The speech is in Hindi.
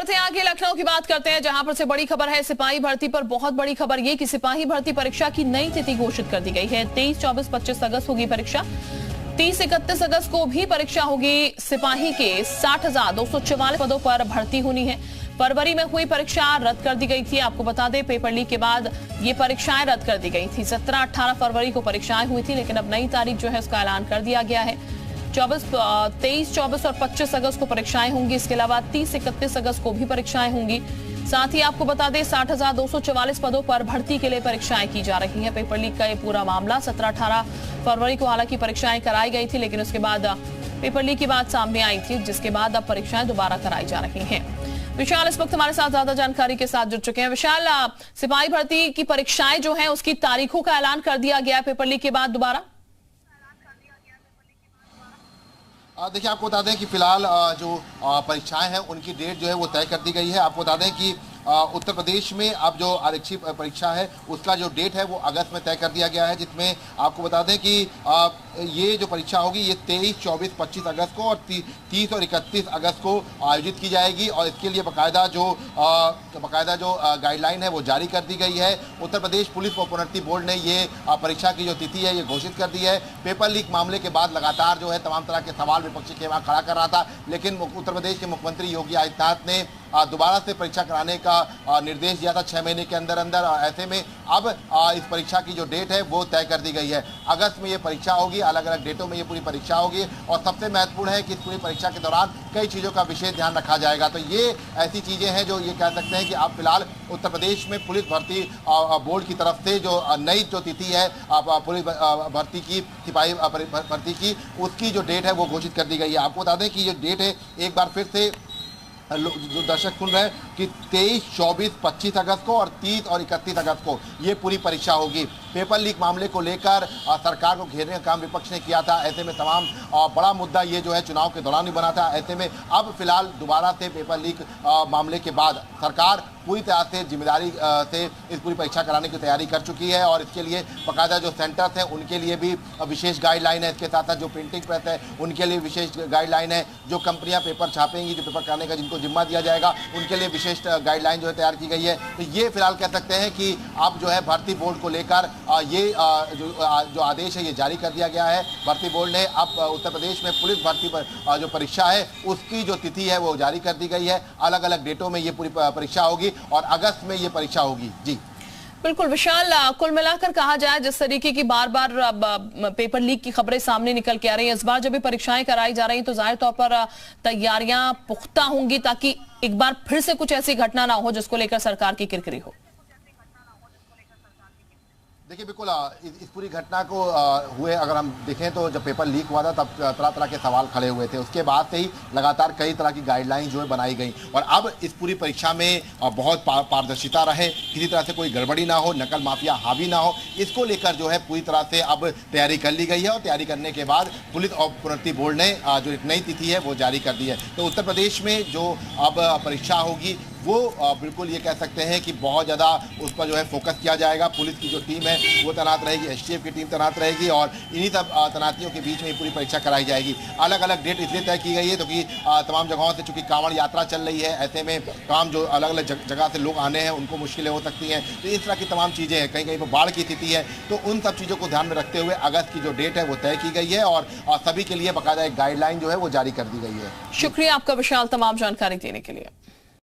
बढ़ते आगे लखनऊ की बात करते हैं, जहां पर से बड़ी खबर है सिपाही भर्ती पर। बहुत बड़ी खबर ये कि सिपाही भर्ती परीक्षा की नई तिथि घोषित कर दी गई है। 23, 24, 25 अगस्त होगी परीक्षा। 30, 31 अगस्त को भी परीक्षा होगी। सिपाही के 60,244 पदों पर भर्ती होनी है। फरवरी में हुई परीक्षा रद्द कर दी गई थी। आपको बता दें, पेपर लीक के बाद ये परीक्षाएं रद्द कर दी गई थी। 17, 18 फरवरी को परीक्षाएं हुई थी, लेकिन अब नई तारीख जो है उसका ऐलान कर दिया गया है। 23, 24 और 25 अगस्त को परीक्षाएं होंगी। इसके अलावा 30, 31 अगस्त को भी परीक्षाएं होंगी। साथ ही आपको बता दें, 60,244 पदों पर भर्ती के लिए परीक्षाएं की जा रही हैं। पेपर लीक का ये पूरा मामला 17, 18 फरवरी को हालांकि परीक्षाएं कराई गई थी, लेकिन उसके बाद पेपर लीक की बात सामने आई थी, जिसके बाद अब परीक्षाएं दोबारा कराई जा रही हैं। विशाल इस वक्त हमारे साथ ज्यादा जानकारी के साथ जुड़ चुके हैं। विशाल, सिपाही भर्ती की परीक्षाएं जो हैं उसकी तारीखों का ऐलान कर दिया गया है पेपर लीक के बाद दोबारा। देखिए, आपको बता दें कि फिलहाल जो परीक्षाएं हैं उनकी डेट जो है वो तय कर दी गई है। आपको बता दें कि उत्तर प्रदेश में अब जो आरक्षी परीक्षा है उसका जो डेट है वो अगस्त में तय कर दिया गया है, जिसमें आपको बता दें कि ये जो परीक्षा होगी ये 23, 24, 25 अगस्त को और 30 और 31 अगस्त को आयोजित की जाएगी। और इसके लिए बाकायदा जो गाइडलाइन है वो जारी कर दी गई है। उत्तर प्रदेश पुलिस प्रोन्नति बोर्ड ने ये परीक्षा की जो तिथि है ये घोषित कर दी है। पेपर लीक मामले के बाद लगातार जो है तमाम तरह के सवाल विपक्षी के वहाँ खड़ा कर रहा था, लेकिन उत्तर प्रदेश के मुख्यमंत्री योगी आदित्यनाथ ने दोबारा से परीक्षा कराने का निर्देश दिया था 6 महीने के अंदर अंदर। ऐसे में अब इस परीक्षा की जो डेट है वो तय कर दी गई है। अगस्त में ये परीक्षा होगी, अलग अलग डेटों में ये पूरी परीक्षा होगी। और सबसे महत्वपूर्ण है कि इस पूरी परीक्षा के दौरान कई चीज़ों का विशेष ध्यान रखा जाएगा। तो ये ऐसी चीज़ें हैं जो ये कह सकते हैं कि अब फिलहाल उत्तर प्रदेश में पुलिस भर्ती बोर्ड की तरफ से जो नई जो तिथि है पुलिस भर्ती की, सिपाही भर्ती की, उसकी जो डेट है वो घोषित कर दी गई है। आपको बता दें कि ये डेट है, एक बार फिर से जो दर्शक सुन रहे हैं, कि 23, 24, 25 अगस्त को और 30 और 31 अगस्त को ये पूरी परीक्षा होगी। पेपर लीक मामले को लेकर सरकार को घेरने का काम विपक्ष ने किया था। ऐसे में तमाम बड़ा मुद्दा ये जो है चुनाव के दौरान ही बना था। ऐसे में अब फिलहाल दोबारा से पेपर लीक मामले के बाद सरकार पूरी तरह से जिम्मेदारी से इस पूरी परीक्षा कराने की तैयारी कर चुकी है। और इसके लिए बाकायदा जो सेंटर्स हैं उनके लिए भी विशेष गाइडलाइन है। इसके साथ साथ जो प्रिंटिंग प्रेस है उनके लिए विशेष गाइडलाइन है। जो कंपनियां पेपर छापेंगी, जो पेपर कराने का जिनको जिम्मा दिया जाएगा, उनके लिए विशेष गाइडलाइन जो है तैयार की गई है। तो ये फिलहाल कह सकते हैं कि अब जो है भर्ती बोर्ड को लेकर ये जो आदेश है ये जारी कर दिया गया है। भर्ती बोर्ड ने अब उत्तर प्रदेश में पुलिस भर्ती पर जो परीक्षा है उसकी जो तिथि है वो जारी कर दी गई है। अलग अलग डेटों में ये पूरी परीक्षा होगी और अगस्त में ये परीक्षा होगी। जी बिल्कुल विशाल, कुल मिलाकर कहा जाए जिस तरीके की बार बार पेपर लीक की खबरें सामने निकल के आ रही हैं, इस बार जब भी परीक्षाएं कराई जा रही हैं तो जाहिर तौर पर तैयारियां पुख्ता होंगी, ताकि एक बार फिर से कुछ ऐसी घटना ना हो जिसको लेकर सरकार की किरकिरी हो। देखिए, बिल्कुल इस पूरी घटना को हुए अगर हम देखें तो जब पेपर लीक हुआ था तब तरह तरह के सवाल खड़े हुए थे। उसके बाद से ही लगातार कई तरह की गाइडलाइन जो है बनाई गई और अब इस पूरी परीक्षा में बहुत पारदर्शिता रहे, किसी तरह से कोई गड़बड़ी ना हो, नकल माफिया हावी ना हो, इसको लेकर जो है पूरी तरह से अब तैयारी कर ली गई है। और तैयारी करने के बाद पुलिस और प्रोन्नति बोर्ड ने जो एक नई तिथि है वो जारी कर दी है। तो उत्तर प्रदेश में जो अब परीक्षा होगी वो बिल्कुल ये कह सकते हैं कि बहुत ज़्यादा उस पर जो है फोकस किया जाएगा। पुलिस की जो टीम है वो तैनात रहेगी, एसटीएफ की टीम तैनात रहेगी और इन्हीं सब तैनातियों के बीच में ये पूरी परीक्षा कराई जाएगी। अलग अलग डेट इसलिए तय की गई है क्योंकि तमाम जगहों से चूंकि कांवड़ यात्रा चल रही है, ऐसे में तमाम जो अलग अलग जगह से लोग आने हैं उनको मुश्किलें हो सकती हैं। तो इस तरह की तमाम चीज़ें हैं, कहीं कहीं पर बाढ़ की स्थिति है, तो उन सब चीज़ों को ध्यान में रखते हुए अगस्त की जो डेट है वो तय की गई है और सभी के लिए बाकायदा एक गाइडलाइन जो है वो जारी कर दी गई है। शुक्रिया आपका विशाल, तमाम जानकारी देने के लिए।